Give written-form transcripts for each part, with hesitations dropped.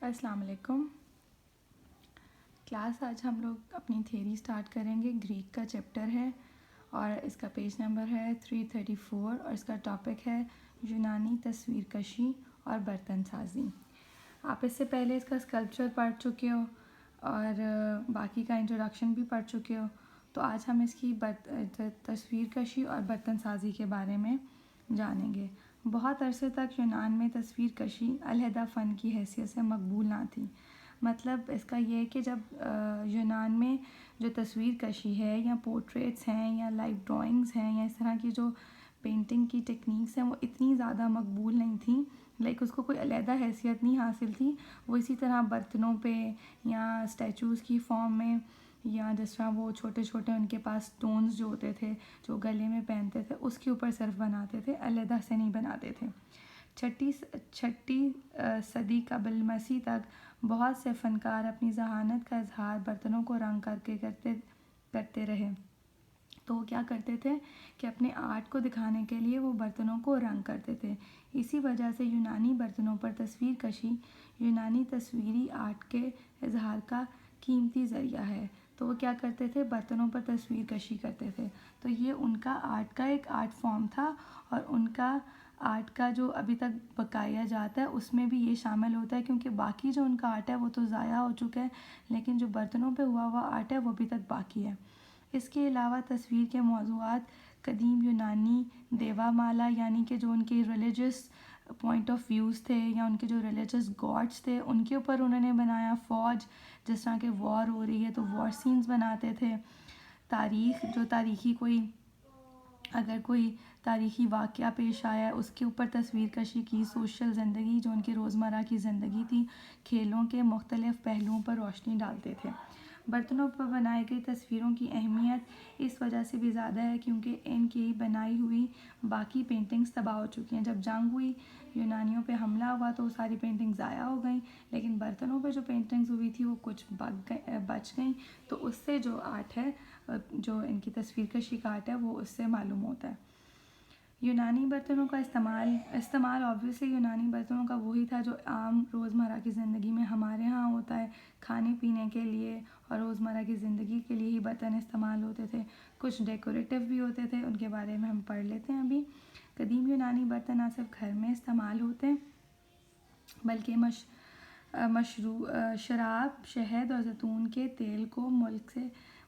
अस्सलाम वालेकुम। क्लास आज हम लोग अपनी थ्योरी स्टार्ट करेंगे। ग्रीक का चैप्टर है और इसका पेज नंबर है 334 और इसका टॉपिक है यूनानी तस्वीर कशी और बर्तन साजी। आप इससे पहले इसका स्कल्पचर पढ़ चुके हो और बाकी का इंट्रोडक्शन भी पढ़ चुके हो, तो आज हम इसकी तस्वीर कशी और बर्तन साजी के बारे में जानेंगे। बहुत अरसे तक यूनान में तस्वीर कशी अलहदा फ़न की हैसियत से मकबूल ना थी। मतलब इसका ये है कि जब यूनान में जो तस्वीर कशी है या पोर्ट्रेट्स हैं या लाइव ड्राइंग्स हैं या इस तरह की जो पेंटिंग की टेक्निक्स हैं वो इतनी ज़्यादा मकबूल नहीं थी, लाइक उसको कोई अलहदा हैसियत नहीं हासिल थी। वो इसी तरह बर्तनों पे या स्टैचूज़ की फॉर्म में या जिस तरह वो छोटे छोटे उनके पास स्टोन्स जो होते थे जो गले में पहनते थे उसके ऊपर सिर्फ बनाते थे, अलहदा से नहीं बनाते थे। छठी सदी कबल मसीह तक बहुत से फ़नकार अपनी जहानत का इजहार बर्तनों को रंग करके करते रहे। तो वो क्या करते थे कि अपने आर्ट को दिखाने के लिए वो बर्तनों को रंग करते थे। इसी वजह से यूनानी बर्तनों पर तस्वीर कशी यूनानी तस्वीरी आर्ट के इजहार का कीमती ज़रिया है। तो वो क्या करते थे, बर्तनों पर तस्वीर कशी करते थे। तो ये उनका आर्ट का एक आर्ट फॉर्म था और उनका आर्ट का जो अभी तक बकाया जाता है उसमें भी ये शामिल होता है, क्योंकि बाकी जो उनका आर्ट है वो तो ज़ाया हो चुका है, लेकिन जो बर्तनों पे हुआ हुआ आर्ट है वो अभी तक बाकी है। इसके अलावा तस्वीर के मौज़ूआत कदीम यूनानी देवामाला यानी कि जो उनके रिलीजियस पॉइंट ऑफ व्यूज़ थे या उनके जो रिलीजियस गॉड्स थे उनके ऊपर उन्होंने बनाया। फ़ौज, जिस तरह के वॉर हो रही है तो वॉर सीन्स बनाते थे। तारीख़, जो तारीख़ी अगर कोई तारीख़ी वाक़या पेश आया है उसके ऊपर तस्वीर कशी की। सोशल ज़िंदगी, जो उनकी रोज़मर्रा की ज़िंदगी थी, खेलों के मुख्तलिफ़ पहलुओं पर रोशनी डालते थे। बर्तनों पर बनाई गई तस्वीरों की अहमियत इस वजह से भी ज़्यादा है क्योंकि इनकी बनाई हुई बाकी पेंटिंग्स तबाह हो चुकी हैं। जब जंग हुई, यूनानियों पे हमला हुआ तो सारी पेंटिंग्स ज़ाया हो गई, लेकिन बर्तनों पे जो पेंटिंग्स हुई थी वो कुछ बच गई। तो उससे जो आर्ट है, जो इनकी तस्वीर कशी का आर्ट है, वो उससे मालूम होता है। यूनानी बर्तनों का इस्तेमाल ऑब्वियसली यूनानी बर्तनों का वही था जो आम रोज़मर्रा की ज़िंदगी में हमारे यहाँ होता है। खाने पीने के लिए और रोज़मर्रा की ज़िंदगी के लिए ही बर्तन इस्तेमाल होते थे। कुछ डेकोरेटिव भी होते थे, उनके बारे में हम पढ़ लेते हैं अभी। कदीम यूनानी बर्तन ना सिर्फ घर में इस्तेमाल होते बल्कि शराब, शहद और जैतून के तेल को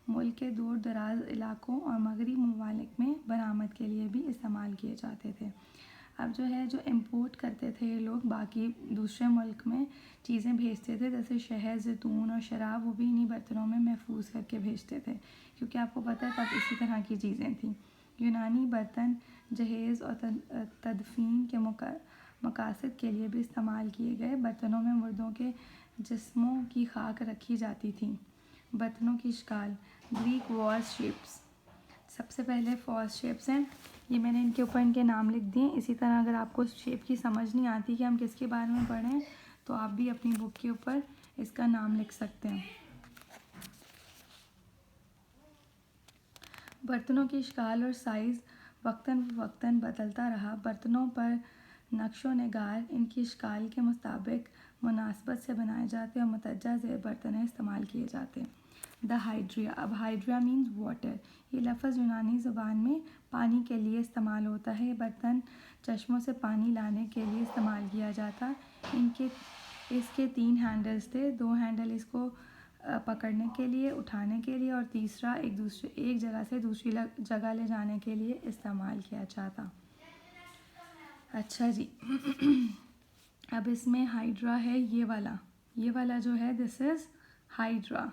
मुल्क के दूर दराज इलाकों और मगरबी ममालिक में बरामद के लिए भी इस्तेमाल किए जाते थे। अब जो इम्पोर्ट करते थे ये लोग, बाकी दूसरे मुल्क में चीज़ें भेजते थे जैसे शहद, जैतून और शराब, वो भी इन्हीं बर्तनों में महफूज करके भेजते थे, क्योंकि आपको पता है तब इसी तरह की चीज़ें थी। यूनानी बर्तन जहेज़ और तदफीन के मकासद के लिए भी इस्तेमाल किए गए। बर्तनों में मुर्दों के जिस्मों की खाक रखी जाती थी। बर्तनों की शिकाल, ग्रीक वॉर्स शेप्स। सबसे पहले फॉल्स शेप्स हैं, ये मैंने इनके ऊपर इनके नाम लिख दिए। इसी तरह अगर आपको शेप की समझ नहीं आती कि हम किसके बारे में पढ़ें तो आप भी अपनी बुक के ऊपर इसका नाम लिख सकते हैं। बर्तनों की शिकाल और साइज़ वक्तन फ़वक्तन बदलता रहा। बर्तनों पर नक्शो नगार इनकी शिकाल के मुताबिक मुनासबत से बनाए जाते और मुतज्जा ज़ेर बर्तन इस्तेमाल किए जाते। द हाइड्रिया, अब हाइड्रिया मीन्स वाटर। ये लफ्ज़ यूनानी ज़बान में पानी के लिए इस्तेमाल होता है। ये बर्तन चश्मों से पानी लाने के लिए इस्तेमाल किया जाता। इसके 3 हैंडल्स थे, 2 हैंडल इसको पकड़ने के लिए, उठाने के लिए, और तीसरा एक जगह से दूसरी जगह ले जाने के लिए इस्तेमाल किया जाता। अच्छा जी अब इसमें हाइड्रा है, ये वाला जो है दिस इज़ हाइड्रा।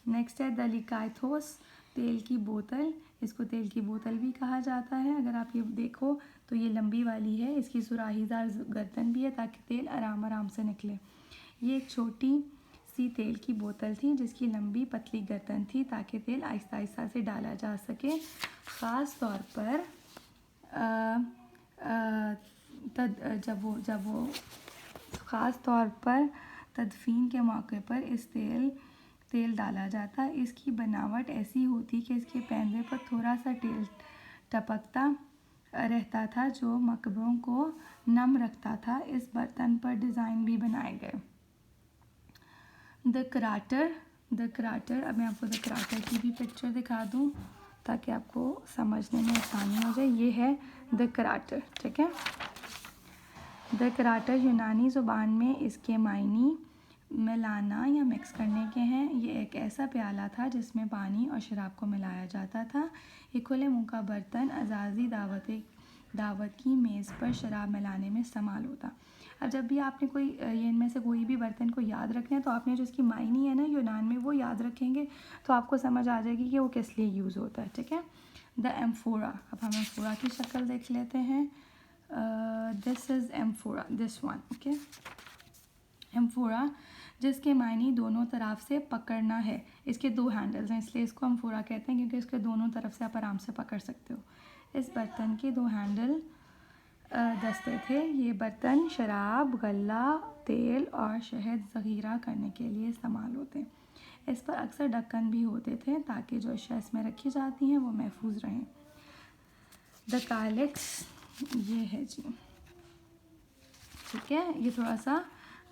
नेक्स्ट है दलिकाइथोस, तेल की बोतल। इसको तेल की बोतल भी कहा जाता है। अगर आप ये देखो तो ये लंबी वाली है, इसकी सुराहीदार गर्दन भी है ताकि तेल आराम से निकले। ये एक छोटी सी तेल की बोतल थी जिसकी लंबी पतली गर्दन थी ताकि तेल आहिस्ता आहिस्ता से डाला जा सके। ख़ास तौर पर जब वो ख़ास तौर पर तदफीन के मौके पर इस तेल डाला जाता। इसकी बनावट ऐसी होती कि इसके पैंदे पर थोड़ा सा तेल टपकता रहता था जो मकबरों को नम रखता था। इस बर्तन पर डिज़ाइन भी बनाए गए। द कराटर, अब मैं आपको द कराटर की भी पिक्चर दिखा दूँ ताकि आपको समझने में आसानी हो जाए। ये है द कराटर, ठीक है। द कराटर यूनानी ज़ुबान में इसके मायने मिलाना या मिक्स करने के हैं। ये एक ऐसा प्याला था जिसमें पानी और शराब को मिलाया जाता था। ये खुले मुंह का बर्तन अज़ाज़ी दावत की मेज़ पर शराब मिलाने में इस्तेमाल होता। अब जब भी आपने कोई ये इनमें से कोई भी बर्तन को याद रखना है तो आपने जो इसकी मायने है ना यूनान में वो याद रखेंगे तो आपको समझ आ जाएगी कि वो किस लिए यूज़ होता है, ठीक है। द एम्फोरा, अब हम एम्फोरा की शक्ल देख लेते हैं। This is amphora, this one, okay. Amphora जिसके मायने दोनों तरफ से पकड़ना है। इसके दो हैंडल्स हैं इसलिए इसको एम्फोरा कहते हैं क्योंकि इसके दोनों तरफ से आप आराम से पकड़ सकते हो। इस बर्तन के दो हैंडल दस्ते थे। ये बर्तन शराब, गल्ला, तेल और शहद ज़ख़ीरा करने के लिए इस्तेमाल होते हैं। इस पर अक्सर ढक्कन भी होते थे ताकि जो अशिया इसमें रखी जाती हैं वो महफूज रहें। द कालिक्स, ये है जी, ठीक है। ये थोड़ा सा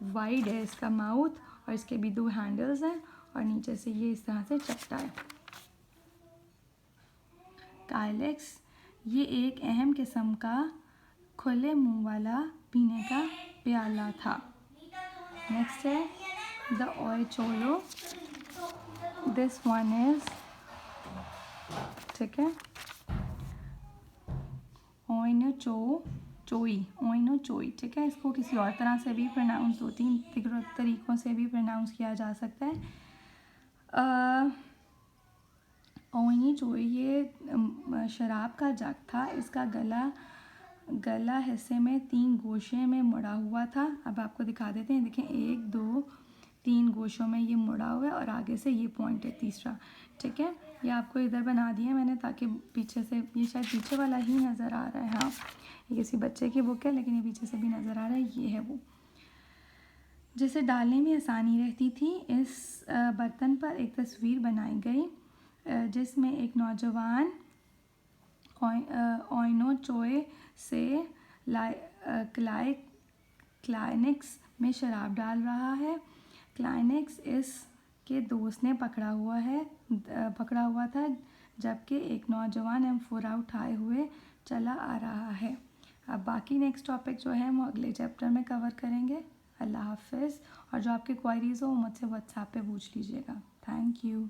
वाइड है इसका माउथ और इसके भी दो हैंडल्स हैं और नीचे से ये इस तरह से चपटा है। काइलेक्स ये एक अहम किस्म का खुले मुंह वाला पीने का प्याला था। नेक्स्ट है द ओयचोलो, दिस वन इज, ठीक है, ओइनोचोई, ठीक है। इसको किसी और तरह से भी प्रोनाउंस, 2-3 तरीक़ों से भी प्रोनाउंस किया जा सकता है। ओइनोचोई ये शराब का जग था। इसका गला हिस्से में 3 गोशे में मुड़ा हुआ था। अब आपको दिखा देते हैं, देखें 1, 2, 3 गोशों में ये मुड़ा हुआ है और आगे से ये पॉइंट है तीसरा, ठीक है। ये आपको इधर बना दिया मैंने ताकि पीछे से, ये शायद पीछे वाला ही नज़र आ रहा है, हाँ ये किसी बच्चे की बुक है लेकिन ये पीछे से भी नज़र आ रहा है, ये है वो, जिसे डालने में आसानी रहती थी। इस बर्तन पर एक तस्वीर बनाई गई जिसमें एक नौजवान ओइनोचोए से क्लाइनेक्स में शराब डाल रहा है। क्लाइनेक्स इसके दोस्त ने पकड़ा हुआ था जबकि एक नौजवान एम्फोरा उठाए हुए चला आ रहा है। अब बाकी नेक्स्ट टॉपिक जो है वो अगले चैप्टर में कवर करेंगे। अल्लाह हाफिज़। और जो आपके क्वायरीज़ हो मुझसे व्हाट्सएप पे पूछ लीजिएगा। Thank you.